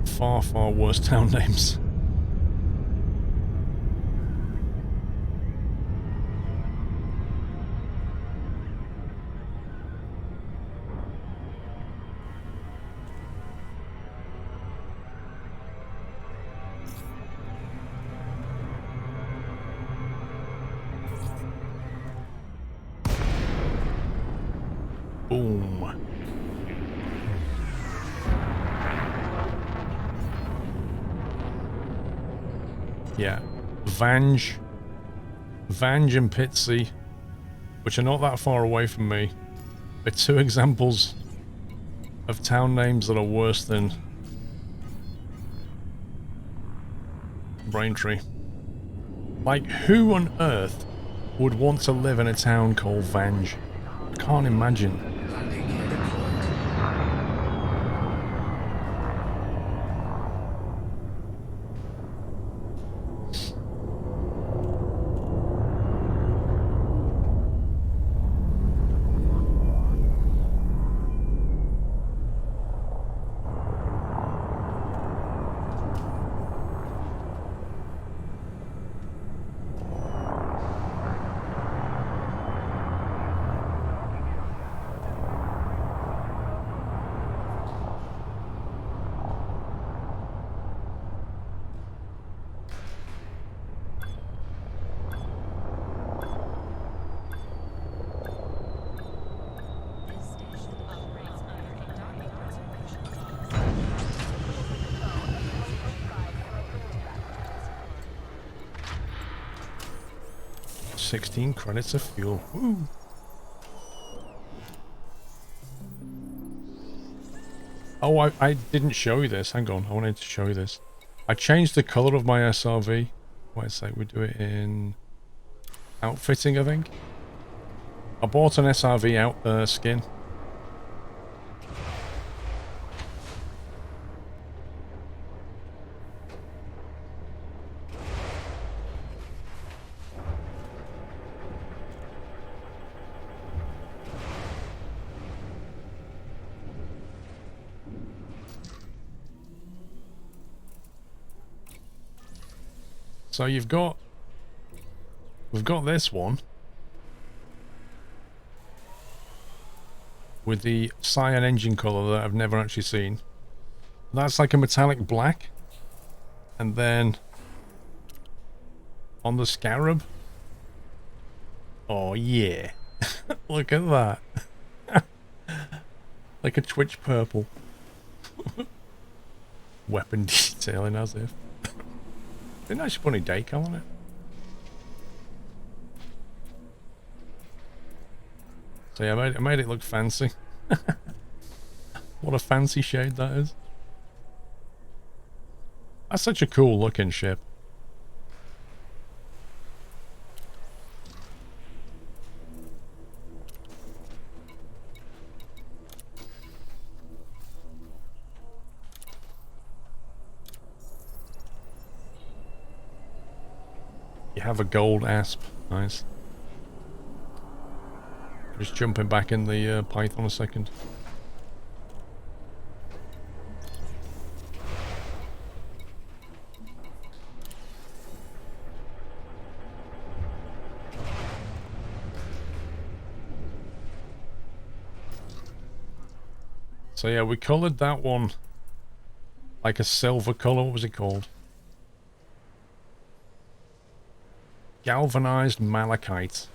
Far, far worse town names. Boom. Yeah. Vange and Pitsy, which are not that far away from me, are two examples of town names that are worse than Braintree. Like, who on earth would want to live in a town called Vange? I can't imagine. $16 credits of fuel. Woo. Oh, I didn't show you this. Hang on, I wanted to show you this. I changed the color of my SRV. Wait a sec, we do it in outfitting, I think. I bought an SRV out skin. So we've got this one with the cyan engine color that I've never actually seen. That's like a metallic black, and then on the Scarab, oh yeah, look at that, like a Twitch purple. Weapon detailing as if. Didn't I just put a decal on it? So yeah, I made it look fancy. What a fancy shade that is. That's such a cool looking ship. You have a gold asp. Nice. Just jumping back in the Python a second. So yeah, we coloured that one like a silver colour. What was it called? Galvanized malachite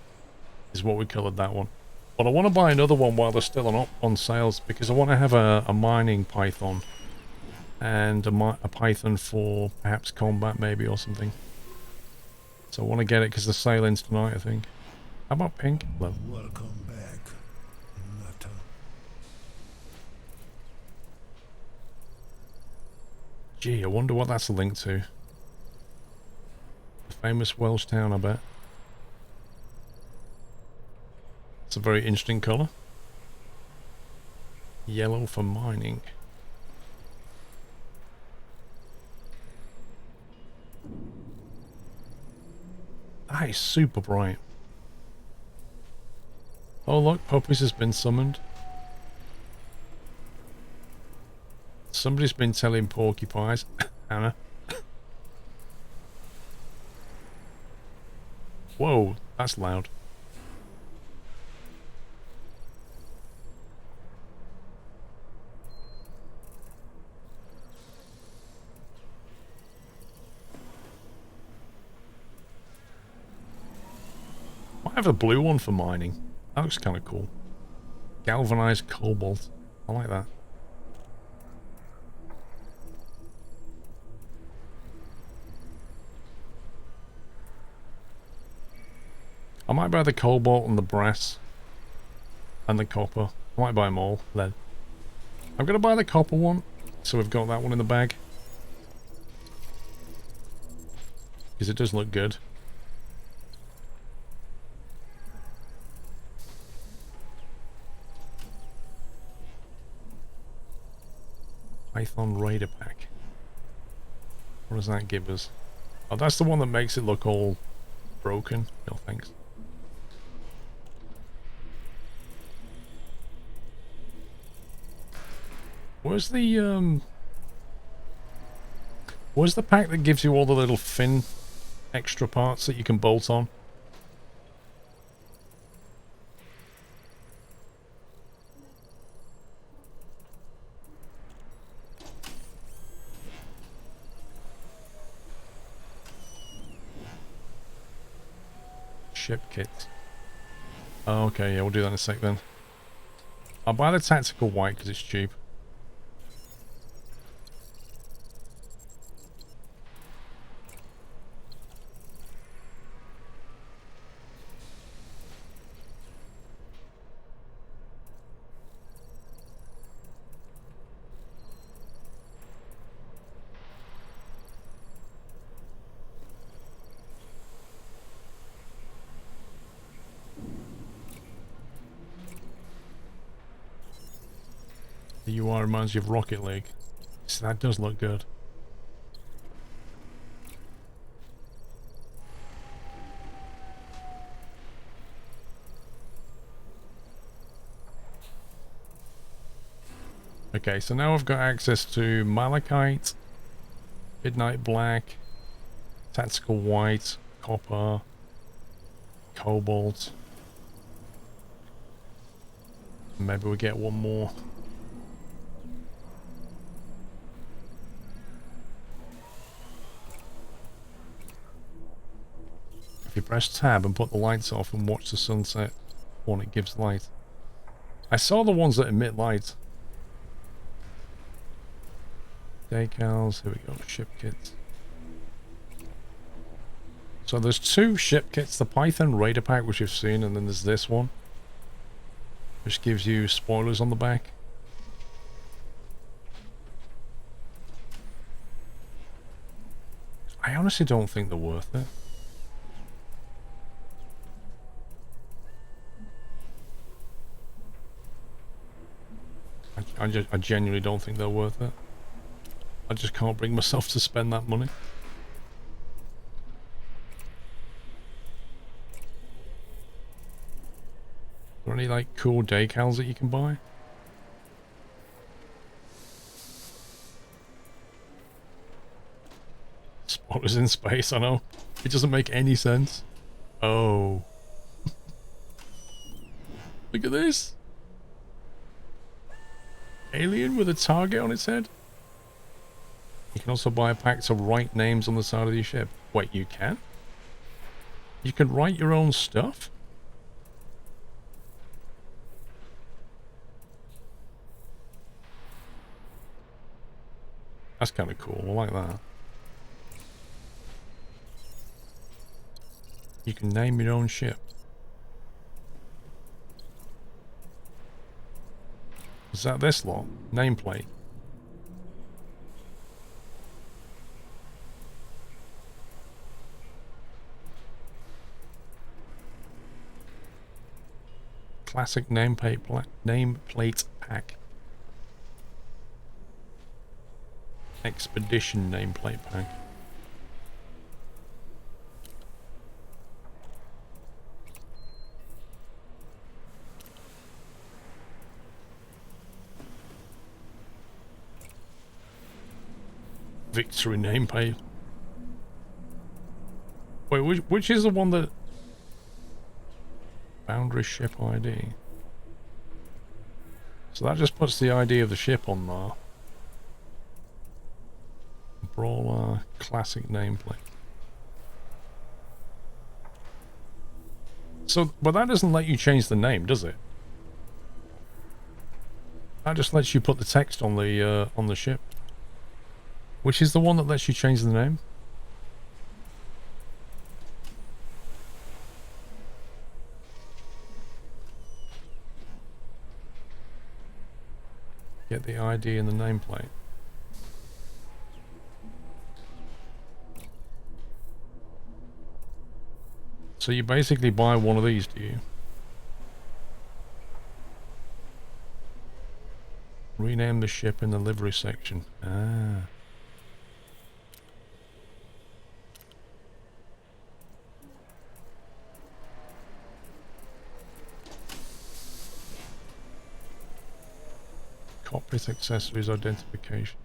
is what we coloured that one. But I want to buy another one while they're still on sales, because I want to have a mining Python and a Python for perhaps combat maybe or something. So I want to get it because the sailing's tonight, I think. How about pink? Hello. Welcome back, Nutter. Gee, I wonder what that's linked to. The famous Welsh town, I bet. It's a very interesting colour. Yellow for mining. That is super bright. Oh look, Puppies has been summoned. Somebody's been telling porcupines. Anna. Whoa, that's loud. I have a blue one for mining. That looks kind of cool. Galvanized cobalt. I like that. I might buy the cobalt and the brass and the copper. I might buy them all then. I'm going to buy the copper one, so we've got that one in the bag. Because it does look good. Python Raider Pack. What does that give us? Oh, that's the one that makes it look all broken. No thanks. Where's the pack that gives you all the little fin extra parts that you can bolt on? Ship kit. Oh, okay, yeah, we'll do that in a sec then. I'll buy the tactical white because it's cheap. The UI reminds you of Rocket League. So that does look good. Okay, so now I've got access to Malachite, Midnight Black, Tactical White, Copper, Cobalt. Maybe we get one more. If you press tab and put the lights off and watch the sunset when it gives light. I saw the ones that emit light. Decals, here we go, ship kits. So there's two ship kits, the Python Raider Pack, which you've seen, and then there's this one, which gives you spoilers on the back. I honestly don't think they're worth it. I genuinely don't think they're worth it. I just can't bring myself to spend that money. Are there any like cool decals that you can buy? Spoilers in space, I know. It doesn't make any sense. Oh. Look at this. Alien with a target on its head. You can also buy a pack to write names on the side of your ship. Wait, you can? You can write your own stuff? That's kind of cool. I like that. You can name your own ship. Is that this lot? Nameplate. Classic nameplate pack. Expedition nameplate pack. Victory nameplate. Wait, which is the one that... Boundary ship ID. So that just puts the ID of the ship on there. Brawler classic nameplate. So, but that doesn't let you change the name, does it? That just lets you put the text on the ship. Which is the one that lets you change the name? Get the ID and the nameplate. So you basically buy one of these, do you? Rename the ship in the livery section. Ah. Cockpit accessories identification.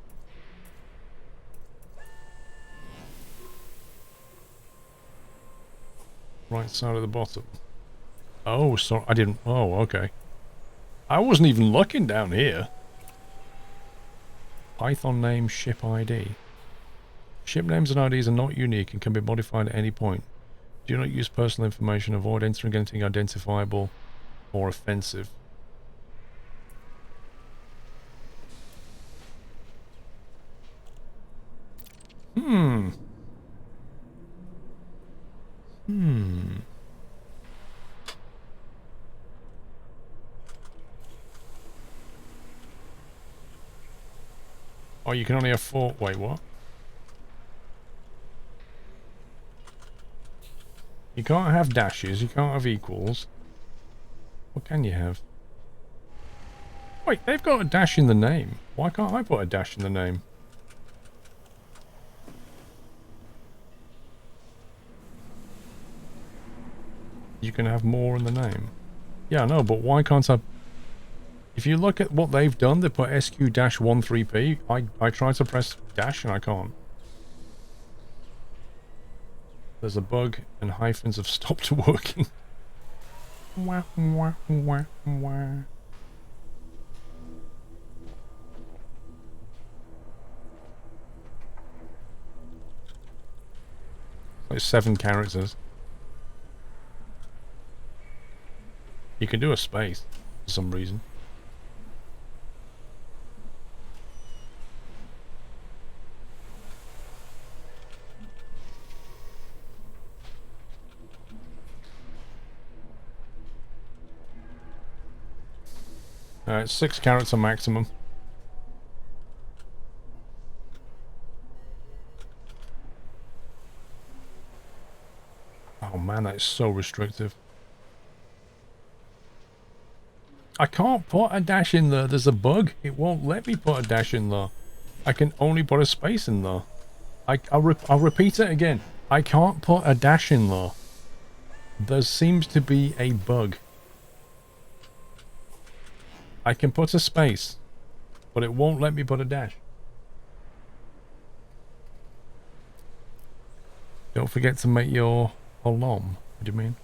Right side of the bottom. Oh, sorry, I didn't. Oh, okay. I wasn't even looking down here. Python name, ship ID. Ship names and IDs are not unique and can be modified at any point. Do not use personal information. Avoid entering anything identifiable or offensive. Oh, you can only have 4. Wait, what? You can't have dashes, you can't have equals. What can you have? Wait, they've got a dash in the name. Why can't I put a dash in the name? You can have more in the name. Yeah, I know, but why can't I... If you look at what they've done, they put SQ-13P. I try to press dash and I can't. There's a bug and hyphens have stopped working. Wah, wah, wah, wah. Like 7 characters. You can do a space for some reason. Alright, 6 character maximum. Oh man, that is so restrictive. I can't put a dash in there. There's a bug. It won't let me put a dash in there. I can only put a space in there. I'll repeat it again. I can't put a dash in there. There seems to be a bug. I can put a space, but it won't let me put a dash. Don't forget to make your alarm. What do you mean?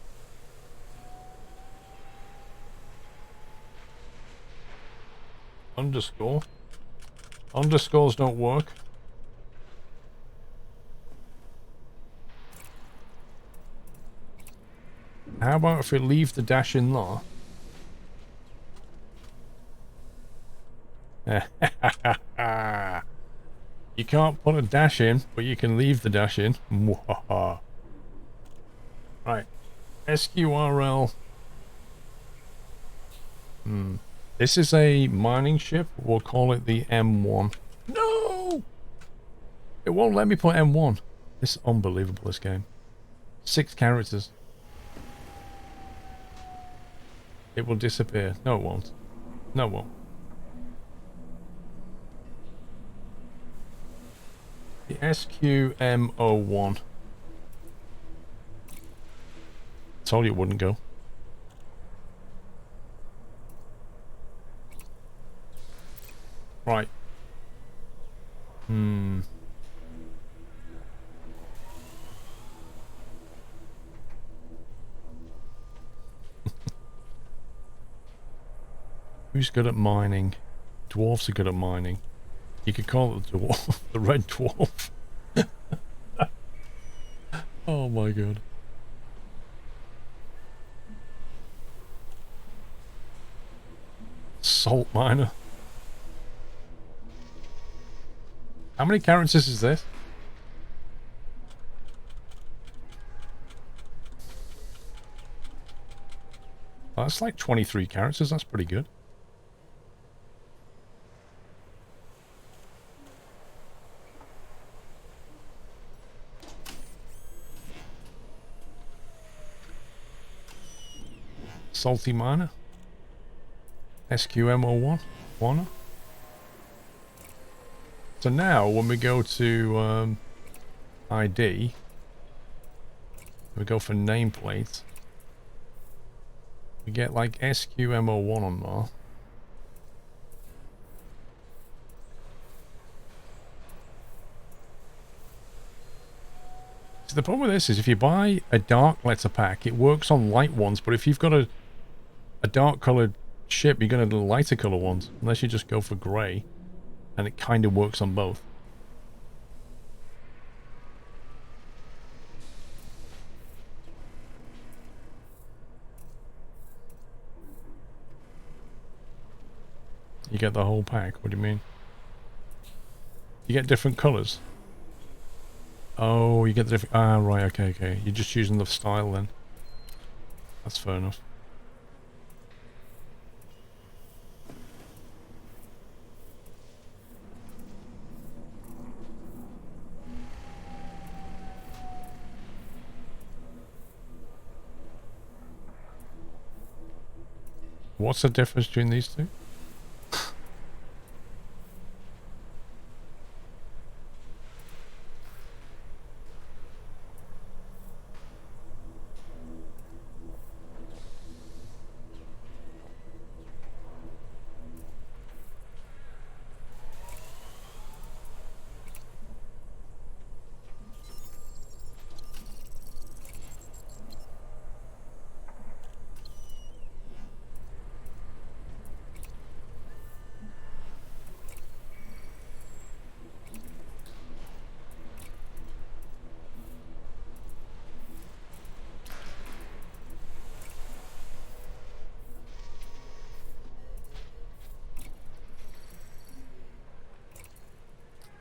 Underscore. Underscores don't work. How about if we leave the dash in there? You can't put a dash in, but you can leave the dash in. Right. SQRL. This is a mining ship. We'll call it the M1. No! It won't let me put M1. This is unbelievable, this game. 6 characters. It will disappear. No, it won't. No, it won't. The SQM01. Told you it wouldn't go. Right. Who's good at mining? Dwarves are good at mining. You could call it the dwarf, the red dwarf. Oh my god. Salt miner. How many characters is this? Oh, that's like 23 characters. That's pretty good. Salty Miner. SQM01. Wanna? So now when we go to ID, we go for nameplate. We get like SQM01 on there. So the problem with this is if you buy a dark letter pack, it works on light ones, but if you've got a dark coloured ship, you're going to do lighter colour ones, unless you just go for grey, and it kind of works on both. You get the whole pack. What do you mean? You get different colours. Oh, you get the different... Ah, right, okay, okay. You're just using the style then. That's fair enough. What's the difference between these two?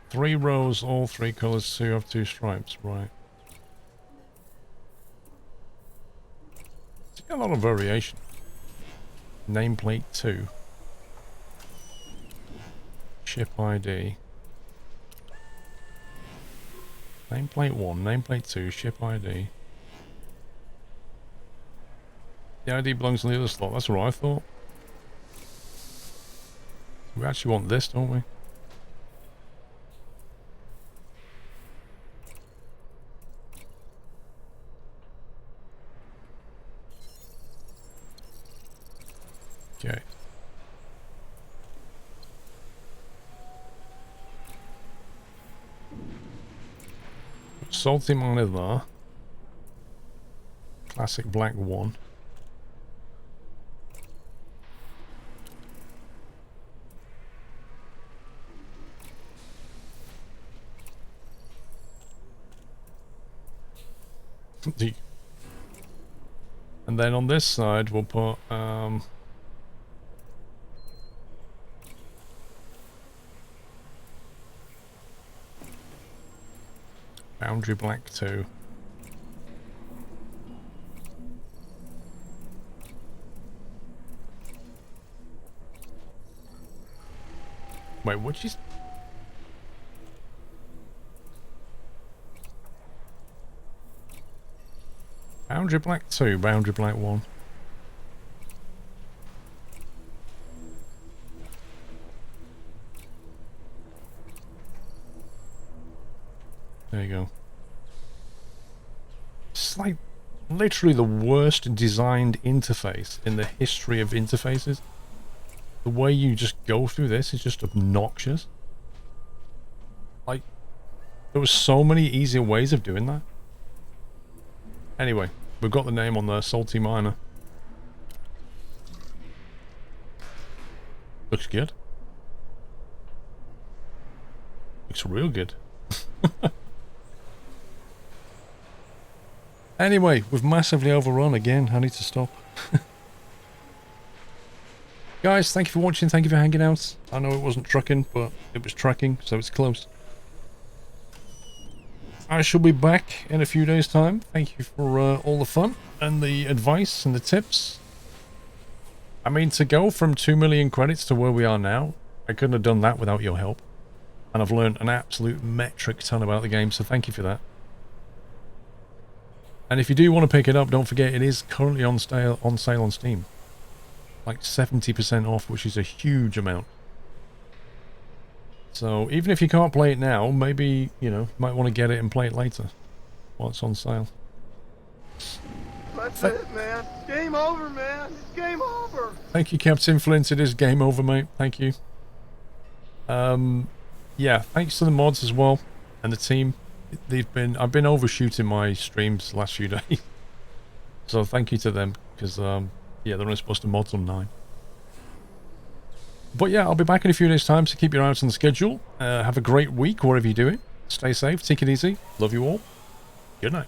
Three rows, all three colours, so you have two stripes, right. See a lot of variation. Nameplate 2. Ship ID. Nameplate 1, nameplate 2, ship ID. The ID belongs in the other slot, that's what I thought. We actually want this, don't we? Okay. Salty Miner there. Classic black one. And then on this side we'll put Boundary Black 2. Wait, what'd you... Boundary Black 2, Boundary Black 1. There you go. It's like literally the worst designed interface in the history of interfaces. The way you just go through this is just obnoxious. Like, there were so many easier ways of doing that. Anyway, we've got the name on there, Salty Miner. Looks good. Looks real good. Anyway, we've massively overrun again. I need to stop. Guys, thank you for watching. Thank you for hanging out. I know it wasn't trucking, but it was tracking, so it's close. I shall be back in a few days' time. Thank you for all the fun and the advice and the tips. I mean, to go from 2 million credits to where we are now, I couldn't have done that without your help. And I've learned an absolute metric ton about the game, so thank you for that. And if you do want to pick it up, don't forget it is currently on sale on Steam. Like 70% off, which is a huge amount. So even if you can't play it now, maybe, you know, you might want to get it and play it later while it's on sale. That's it, man. Game over, man. It's game over. Thank you, Captain Flint. It is game over, mate. Thank you. Yeah, thanks to the mods as well and the team. I've been overshooting my streams the last few days. So thank you to them, because yeah, they're only supposed to mod on 9. But yeah, I'll be back in a few days' time, so keep your eyes on the schedule. Have a great week, wherever you do it. Stay safe, take it easy. Love you all. Good night.